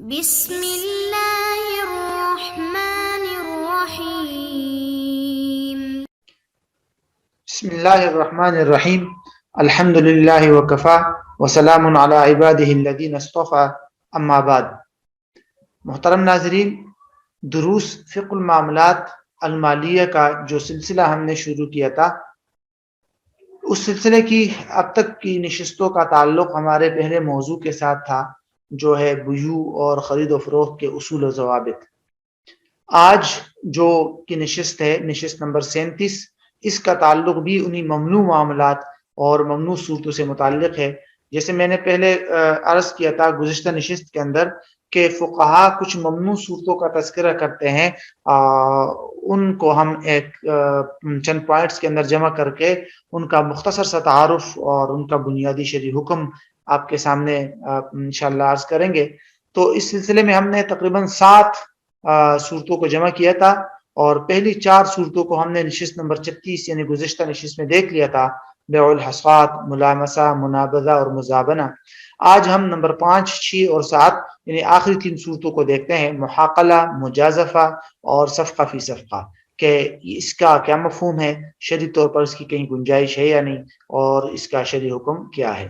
بسم اللہ الرحمن الرحیم۔ بسم اللہ الرحمن الرحیم۔ الحمد للہ وکفا وسلام علی عبادہ الذین اصطفیٰ، اما بعد۔ محترم ناظرین، دروس فقہ المعاملات المالیہ کا جو سلسلہ ہم نے شروع کیا تھا، اس سلسلے کی اب تک کی نشستوں کا تعلق ہمارے پہلے موضوع کے ساتھ تھا، جو ہے بیوع اور خرید و فروخت کے اصول و ضوابط۔ آج جو کی نشست ہے، نشست نمبر 37، اس کا تعلق بھی انہی ممنوع معاملات اور ممنوع صورتوں سے متعلق ہے۔ جیسے میں نے پہلے عرض کیا تھا گزشتہ نشست کے اندر کہ فقہا کچھ ممنوع صورتوں کا تذکرہ کرتے ہیں، ان کو ہم ایک چند پوائنٹس کے اندر جمع کر کے ان کا مختصر سا تعارف اور ان کا بنیادی شرعی حکم آپ کے سامنے انشاءاللہ عرض کریں گے۔ تو اس سلسلے میں ہم نے تقریباً 7 صورتوں کو جمع کیا تھا، اور پہلی 4 صورتوں کو ہم نے نشست نمبر 36 یعنی گزشتہ نشست میں دیکھ لیا تھا: بیع الحصات، ملامسہ، منابذہ اور مزابنہ۔ آج ہم نمبر 5، 6 اور 7 یعنی آخری 3 صورتوں کو دیکھتے ہیں: محاقلہ، مجازفہ اور صفقہ فی صفقہ، کہ اس کا کیا مفہوم ہے، شرعی طور پر اس کی کہیں گنجائش ہے یا نہیں، اور اس کا شرعی حکم کیا ہے۔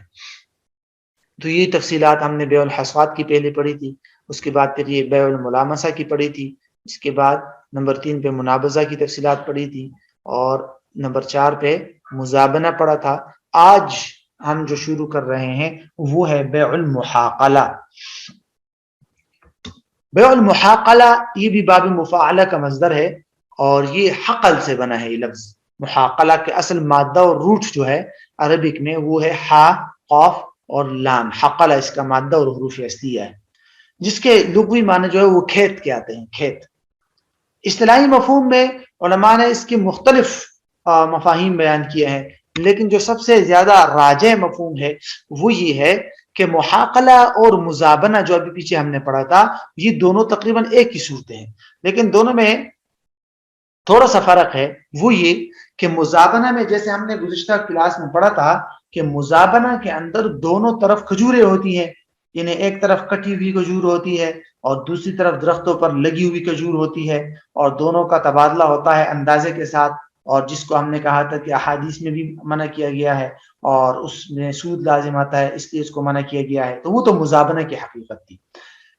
تو یہ تفصیلات ہم نے بیع الحصات کی پہلے پڑھی تھی، اس کے بعد پھر یہ بیع الملامسہ کی پڑھی تھی، اس کے بعد نمبر 3 پہ منابذہ کی تفصیلات پڑھی تھی، اور نمبر 4 پہ مزابنہ پڑھا تھا۔ آج ہم جو شروع کر رہے ہیں وہ ہے بیع المحاقلہ۔ بیع المحاقلہ یہ بھی باب مفاعلہ کا مصدر ہے، اور یہ حقل سے بنا ہے۔ یہ لفظ محاقلہ کے اصل مادہ اور روٹ جو ہے عربک میں وہ ہے ہا، قاف اور لام۔ حقلہ اس کا مادہ اور حروف اصلیہ ہے، جس کے لغوی معنی جو ہے وہ کھیت کے آتے ہیں، کھیت۔ اصطلاحی مفہوم میں علماء نے اس کے مختلف مفاہیم بیان کیے ہیں، لیکن جو سب سے زیادہ راجح مفہوم ہے وہ یہ ہے کہ محاقلہ اور مزابنہ جو ابھی پیچھے ہم نے پڑھا تھا، یہ دونوں تقریباً ایک ہی صورتیں ہیں، لیکن دونوں میں تھوڑا سا فرق ہے۔ وہ یہ کہ مزابنہ میں جیسے ہم نے گزشتہ کلاس میں پڑھا تھا کہ مزابنہ کے اندر دونوں طرف کھجوریں ہوتی ہیں، یعنی ایک طرف کٹی ہوئی کھجور ہوتی ہے اور دوسری طرف درختوں پر لگی ہوئی کھجور ہوتی ہے، اور دونوں کا تبادلہ ہوتا ہے اندازے کے ساتھ، اور جس کو ہم نے کہا تھا کہ احادیث میں بھی منع کیا گیا ہے اور اس میں سود لازم آتا ہے، اس لیے اس کو منع کیا گیا ہے۔ تو وہ تو مزابنہ کی حقیقت تھی۔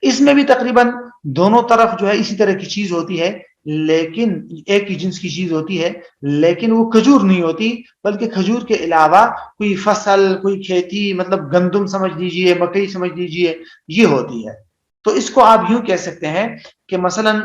اس میں بھی تقریباً دونوں طرف جو ہے اسی طرح کی چیز ہوتی ہے، لیکن ایک ہی جنس کی چیز ہوتی ہے، لیکن وہ کھجور نہیں ہوتی، بلکہ کھجور کے علاوہ کوئی فصل، کوئی کھیتی، مطلب گندم سمجھ لیجئے، مکئی سمجھ لیجئے، یہ ہوتی ہے۔ تو اس کو آپ یوں کہہ سکتے ہیں کہ مثلاً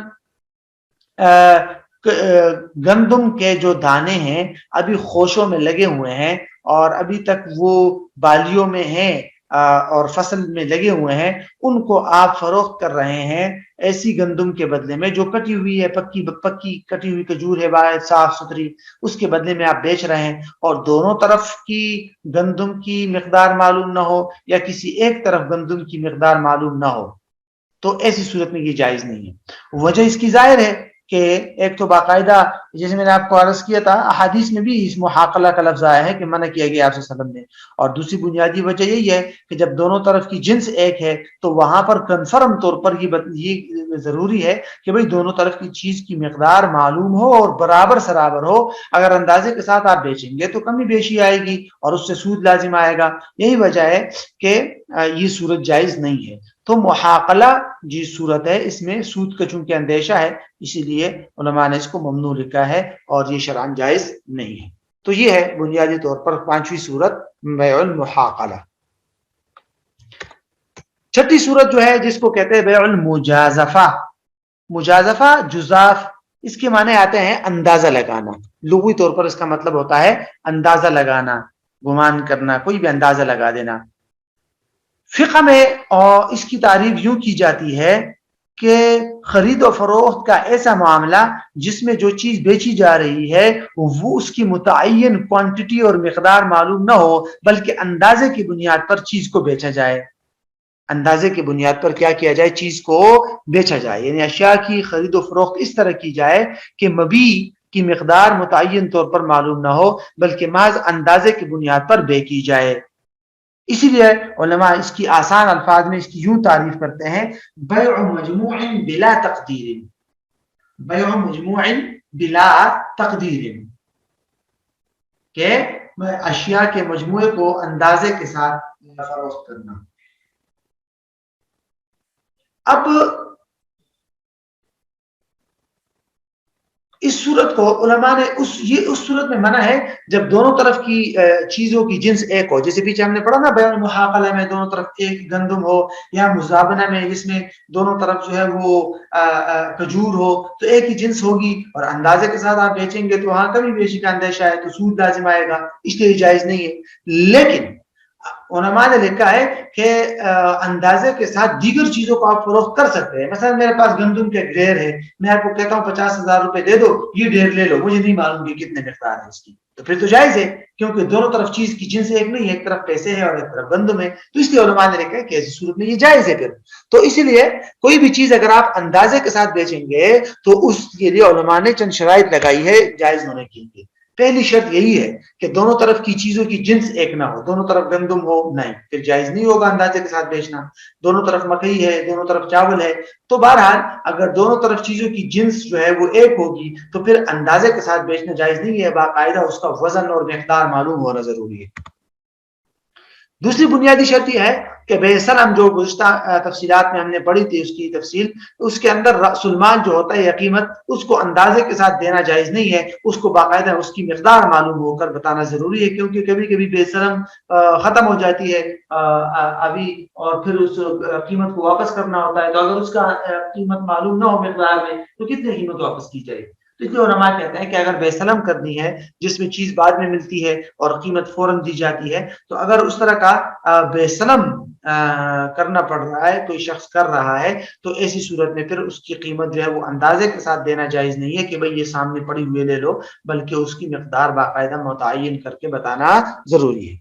گندم کے جو دانے ہیں ابھی خوشوں میں لگے ہوئے ہیں اور ابھی تک وہ بالیوں میں ہیں اور فصل میں لگے ہوئے ہیں، ان کو آپ فروخت کر رہے ہیں ایسی گندم کے بدلے میں جو کٹی ہوئی ہے، پکی کٹی ہوئی کھجور ہے باہر صاف ستھری، اس کے بدلے میں آپ بیچ رہے ہیں، اور دونوں طرف کی گندم کی مقدار معلوم نہ ہو یا کسی ایک طرف گندم کی مقدار معلوم نہ ہو، تو ایسی صورت میں یہ جائز نہیں ہے۔ وجہ اس کی ظاہر ہے کہ ایک تو باقاعدہ جیسے میں نے آپ کو عرض کیا تھا احادیث میں بھی اس محاقلہ کا لفظ آیا ہے کہ منع کیا گیا آپ صلی اللہ علیہ وسلم نے، اور دوسری بنیادی وجہ یہی ہے کہ جب دونوں طرف کی جنس ایک ہے تو وہاں پر کنفرم طور پر یہ ضروری ہے کہ بھئی دونوں طرف کی چیز کی مقدار معلوم ہو اور برابر سرابر ہو۔ اگر اندازے کے ساتھ آپ بیچیں گے تو کمی بیشی آئے گی اور اس سے سود لازم آئے گا۔ یہی وجہ ہے کہ یہ صورت جائز نہیں ہے۔ تو محاقلہ جی صورت ہے، اس میں سود کا چونکہ اندیشہ ہے، اسی لیے علماء نے اس کو ممنوع لکھا ہے اور یہ شرعاً جائز نہیں ہے۔ تو یہ ہے بنیادی طور پر 5ویں صورت بیع المحاقلہ۔ 6ٹھی صورت جو ہے جس کو کہتے ہیں بیع المجازفہ۔ مجازفہ جزاف، اس کے معنی آتے ہیں اندازہ لگانا۔ لغوی طور پر اس کا مطلب ہوتا ہے اندازہ لگانا، گمان کرنا، کوئی بھی اندازہ لگا دینا۔ فقہ میں اس کی تعریف یوں کی جاتی ہے کہ خرید و فروخت کا ایسا معاملہ جس میں جو چیز بیچی جا رہی ہے وہ اس کی متعین کوانٹٹی اور مقدار معلوم نہ ہو، بلکہ اندازے کی بنیاد پر چیز کو بیچا جائے۔ اندازے کی بنیاد پر کیا کیا جائے؟ چیز کو بیچا جائے، یعنی اشیاء کی خرید و فروخت اس طرح کی جائے کہ مبیع کی مقدار متعین طور پر معلوم نہ ہو، بلکہ محض اندازے کی بنیاد پر بیچی جائے۔ اسی لیے علماء اس کی آسان الفاظ میں اس کی یوں تعریف کرتے ہیں، بیع مجموع بلا تقدیر، بیع مجموع بلا تقدیر، کہ اشیاء کے مجموعے کو اندازے کے ساتھ فروخت کرنا۔ اب اس صورت کو علماء نے اس صورت میں منع ہے جب دونوں طرف کی چیزوں کی جنس ایک ہو، جیسے پیچھے ہم نے پڑھا نا بیع المحاقلہ میں دونوں طرف ایک گندم ہو، یا مزابنہ میں جس میں دونوں طرف جو ہے وہ کھجور ہو، تو ایک ہی جنس ہوگی اور اندازے کے ساتھ آپ بیچیں گے تو وہاں کمی بیشی کا اندیشہ ہے تو سود لازم آئے گا، اس لیے جائز نہیں ہے۔ لیکن علماء نے لکھا ہے کہ اندازے کے ساتھ دیگر چیزوں کو آپ فروخت کر سکتے ہیں۔ مثلا میرے پاس گندم کے ڈھیر ہے، میں آپ کو کہتا ہوں 50,000 روپے دے دو، یہ ڈھیر لے لو، مجھے نہیں معلوم کہ کتنے مقدار ہے اس کی، تو پھر تو جائز ہے، کیونکہ دونوں طرف چیز کی جنس ایک نہیں ہے، ایک طرف پیسے ہے اور ایک طرف گندم ہے، تو اس لیے علماء نے لکھا ہے کہ ایسی صورت میں یہ جائز ہے پھر۔ تو اسی لیے کوئی بھی چیز اگر آپ اندازے کے ساتھ بیچیں گے تو اس کے لیے علماء نے چند شرائط لگائی ہے جائز ہونے کے لیے۔ پہلی شرط یہی ہے کہ دونوں طرف کی چیزوں کی جنس ایک نہ ہو، دونوں طرف گندم ہو نہیں، پھر جائز نہیں ہوگا اندازے کے ساتھ بیچنا۔ دونوں طرف مکئی ہے، دونوں طرف چاول ہے، تو بہرحال اگر دونوں طرف چیزوں کی جنس جو ہے وہ ایک ہوگی تو پھر اندازے کے ساتھ بیچنا جائز نہیں ہے، باقاعدہ اس کا وزن اور مقدار معلوم ہونا ضروری ہے۔ دوسری بنیادی شرط یہ ہے کہ بے سلم، جو گزشتہ تفصیلات میں ہم نے پڑھی تھی اس کی تفصیل، اس کے اندر رأس المال جو ہوتا ہے یا قیمت، اس کو اندازے کے ساتھ دینا جائز نہیں ہے، اس کو باقاعدہ اس کی مقدار معلوم ہو کر بتانا ضروری ہے، کیونکہ کبھی کبھی بے سلم ختم ہو جاتی ہے ابھی اور پھر اس قیمت کو واپس کرنا ہوتا ہے، تو اگر اس کا قیمت معلوم نہ ہو مقدار میں تو کتنے قیمت واپس کی جائے؟ تو اس لیے علماء کہتے ہیں کہ اگر بے سلم کرنی ہے جس میں چیز بعد میں ملتی ہے اور قیمت فوراً دی جاتی ہے، تو اگر اس طرح کا بے سلم کرنا پڑ رہا ہے، کوئی شخص کر رہا ہے، تو ایسی صورت میں پھر اس کی قیمت جو ہے وہ اندازے کے ساتھ دینا جائز نہیں ہے کہ بھئی یہ سامنے پڑی ہوئے لے لو، بلکہ اس کی مقدار باقاعدہ متعین کر کے بتانا ضروری ہے۔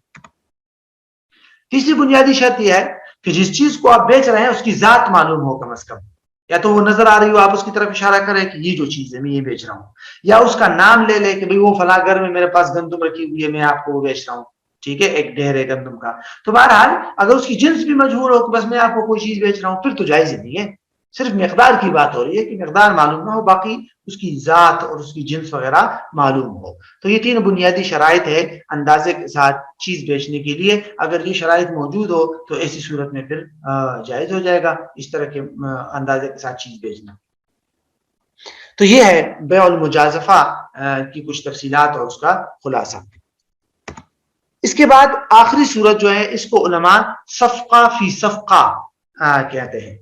تیسری بنیادی شرط یہ ہے کہ جس چیز کو آپ بیچ رہے ہیں اس کی ذات معلوم ہو کم از کم، یا تو وہ نظر آ رہی ہو، آپ اس کی طرف اشارہ کریں کہ یہ جو چیز ہے میں یہ بیچ رہا ہوں، یا اس کا نام لے لے کہ بھئی وہ فلاں گھر میں میرے پاس گندم رکھی ہوئی ہے، میں آپ کو وہ بیچ رہا ہوں، ٹھیک ہے، ایک ڈھیر ہے گندم کا۔ تو بہرحال اگر اس کی جنس بھی مجہور ہو کہ بس میں آپ کو کوئی چیز بیچ رہا ہوں، پھر تو جائز ہی نہیں ہے، صرف مقدار کی بات ہو رہی ہے کہ مقدار معلوم نہ ہو، باقی اس کی ذات اور اس کی جنس وغیرہ معلوم ہو۔ تو یہ تین بنیادی شرائط ہے اندازے کے ساتھ چیز بیچنے کے لیے، اگر یہ شرائط موجود ہو تو ایسی صورت میں پھر جائز ہو جائے گا اس طرح کے اندازے کے ساتھ چیز بیچنا۔ تو یہ ہے بیع المجازفہ کی کچھ تفصیلات اور اس کا خلاصہ۔ اس کے بعد آخری صورت جو ہے اس کو علماء صفقہ فی صفقہ کہتے ہیں۔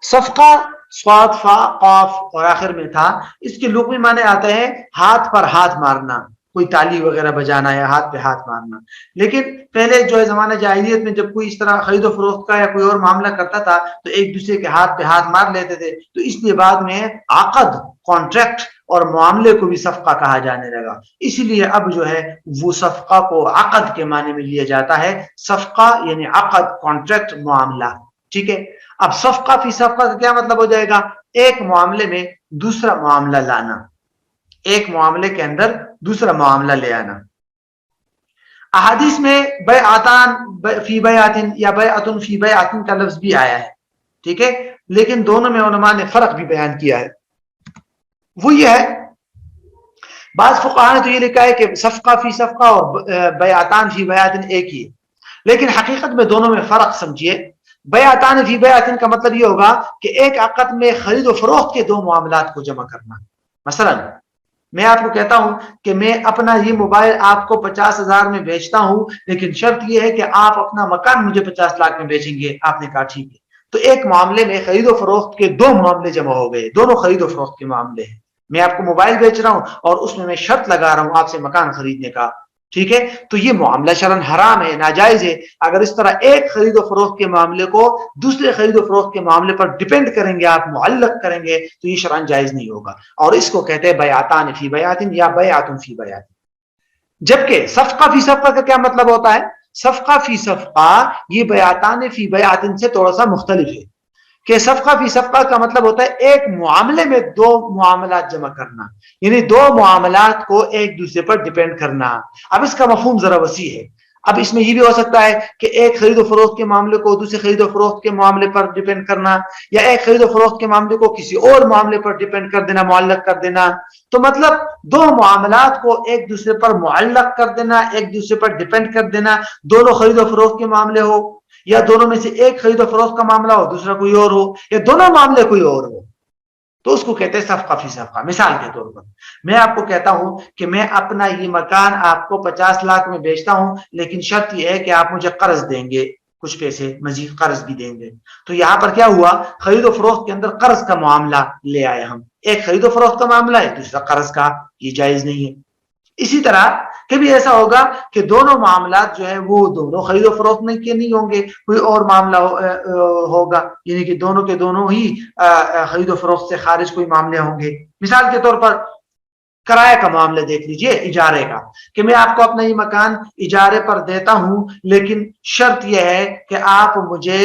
صفقہ صاد فا قاف اور آخر میں تھا، اس کے لغوی معنی آتے ہیں ہاتھ پر ہاتھ مارنا، کوئی تالی وغیرہ بجانا یا ہاتھ پہ ہاتھ مارنا۔ لیکن پہلے جو ہے زمانہ جاہلیت میں جب کوئی اس طرح خرید و فروخت کا یا کوئی اور معاملہ کرتا تھا تو ایک دوسرے کے ہاتھ پہ ہاتھ مار لیتے تھے، تو اس لیے بعد میں عقد، کانٹریکٹ اور معاملے کو بھی صفقہ کہا جانے لگا، اسی لیے اب جو ہے وہ صفقہ کو عقد کے معنی میں لیا جاتا ہے۔ صفقہ یعنی عقد، کانٹریکٹ، معاملہ، ٹھیک ہے۔ اب صفقہ فی صفقہ کا کیا مطلب ہو جائے گا؟ ایک معاملے میں دوسرا معاملہ لانا، ایک معاملے کے اندر دوسرا معاملہ لے آنا۔ احادیث میں بیعتان فی بیعتن یا بیعتن فی بیعتن کا لفظ بھی آیا ہے، ٹھیک ہے، لیکن دونوں میں علماء نے فرق بھی بیان کیا ہے۔ وہ یہ ہے، بعض فقہاء نے تو یہ لکھا ہے کہ صفقہ فی صفقہ اور بیعتان فی بیعتن ایک ہی ہے، لیکن حقیقت میں دونوں میں فرق سمجھیے۔ بیعتان فی بیعتن کا مطلب یہ ہوگا کہ ایک عقد میں خرید و فروخت کے دو معاملات کو جمع کرنا۔ مثلا میں آپ کو کہتا ہوں کہ میں اپنا یہ موبائل آپ کو 50,000 میں بیچتا ہوں، لیکن شرط یہ ہے کہ آپ اپنا مکان مجھے 50 لاکھ میں بیچیں گے۔ آپ نے کہا ٹھیک ہے، تو ایک معاملے میں خرید و فروخت کے دو معاملے جمع ہو گئے، دونوں خرید و فروخت کے معاملے ہیں۔ میں آپ کو موبائل بیچ رہا ہوں اور اس میں شرط لگا رہا ہوں آپ سے مکان خریدنے کا، ٹھیک ہے، تو یہ معاملہ شرعاً حرام ہے، ناجائز ہے۔ اگر اس طرح ایک خرید و فروخت کے معاملے کو دوسرے خرید و فروخت کے معاملے پر ڈیپینڈ کریں گے، آپ معلق کریں گے، تو یہ شرعاً جائز نہیں ہوگا، اور اس کو کہتے ہیں بیعتان فی بیعتن یا بیعتن فی بیعتن۔ جبکہ صفقہ فی صفقہ کا کیا مطلب ہوتا ہے؟ صفقہ فی صفقہ یہ بیعتان فی بیعتن سے تھوڑا سا مختلف ہے، کہ صفقہ فی صفقہ کا مطلب ہوتا ہے ایک معاملے میں دو معاملات جمع کرنا، یعنی دو معاملات کو ایک دوسرے پر ڈیپینڈ کرنا۔ اب اس کا مفہوم ذرا وسیع ہے۔ اب اس میں یہ بھی ہو سکتا ہے کہ ایک خرید و فروخت کے معاملے کو دوسرے خرید و فروخت کے معاملے پر ڈیپینڈ کرنا، یا ایک خرید و فروخت کے معاملے کو کسی اور معاملے پر ڈیپینڈ کر دینا، معلق کر دینا. تو مطلب دو معاملات کو ایک دوسرے پر معلق کر دینا، ایک دوسرے پر ڈیپینڈ کر دینا، دونوں خرید و فروخت کے معاملے ہو، یا دونوں میں سے ایک خرید و فروخت کا معاملہ ہو دوسرا کوئی اور ہو، یا دونوں معاملے کوئی اور ہو، تو اس کو کہتے ہیں صفقہ فی صفقہ. مثال کے طور پر میں آپ کو کہتا ہوں کہ میں اپنا یہ مکان آپ کو 50 لاکھ میں بیچتا ہوں، لیکن شرط یہ ہے کہ آپ مجھے قرض دیں گے، کچھ پیسے مزید قرض بھی دیں گے. تو یہاں پر کیا ہوا، خرید و فروخت کے اندر قرض کا معاملہ لے آئے ہم. ایک خرید و فروخت کا معاملہ ہے، دوسرا قرض کا، یہ جائز نہیں ہے. اسی طرح کبھی ایسا ہوگا کہ دونوں معاملات جو ہے وہ دونوں خرید و فروخت میں کے نہیں ہوں گے، کوئی اور معاملہ ہوگا، یعنی کہ دونوں کے دونوں ہی خرید و فروخت سے خارج کوئی معاملے ہوں گے. مثال کے طور پر کرایہ کا معاملہ دیکھ لیجئے، اجارے کا، کہ میں آپ کو اپنا یہ مکان اجارے پر دیتا ہوں، لیکن شرط یہ ہے کہ آپ مجھے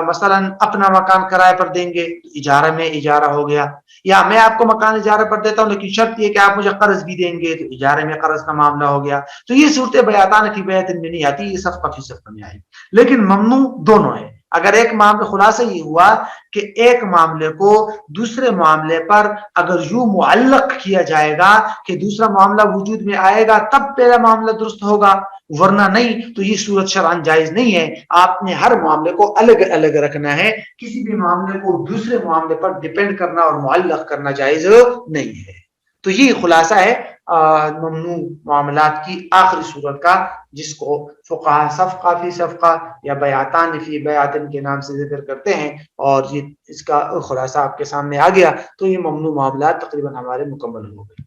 مثلا اپنا مکان کرایہ پر دیں گے، اجارہ میں اجارہ ہو گیا. یا میں آپ کو مکان اجارے پر دیتا ہوں لیکن شرط یہ کہ آپ مجھے قرض بھی دیں گے، تو اجارے میں قرض کا معاملہ ہو گیا. تو یہ صورتیں بیعتان فی بیعۃ میں نہیں آتی، یہ صفقہ فی صفقہ میں آئی. لیکن ممنوع دونوں ہے. اگر ایک معاملے خلاصہ یہ ہوا کہ ایک معاملے کو دوسرے معاملے پر اگر یوں معلق کیا جائے گا کہ دوسرا معاملہ وجود میں آئے گا تب پہلا معاملہ درست ہوگا، ورنہ نہیں، تو یہ صورت شرعاً جائز نہیں ہے. آپ نے ہر معاملے کو الگ الگ رکھنا ہے، کسی بھی معاملے کو دوسرے معاملے پر ڈیپینڈ کرنا اور معلق کرنا جائز نہیں ہے. تو یہ خلاصہ ہے ممنوع معاملات کی آخری صورت کا، جس کو فقہا صفقہ فی صفقہ یا بیعتان فی بیعۃ کے نام سے ذکر کرتے ہیں. اور یہ اس کا خلاصہ آپ کے سامنے آ گیا. تو یہ ممنوع معاملات تقریباً ہمارے مکمل ہو گئے.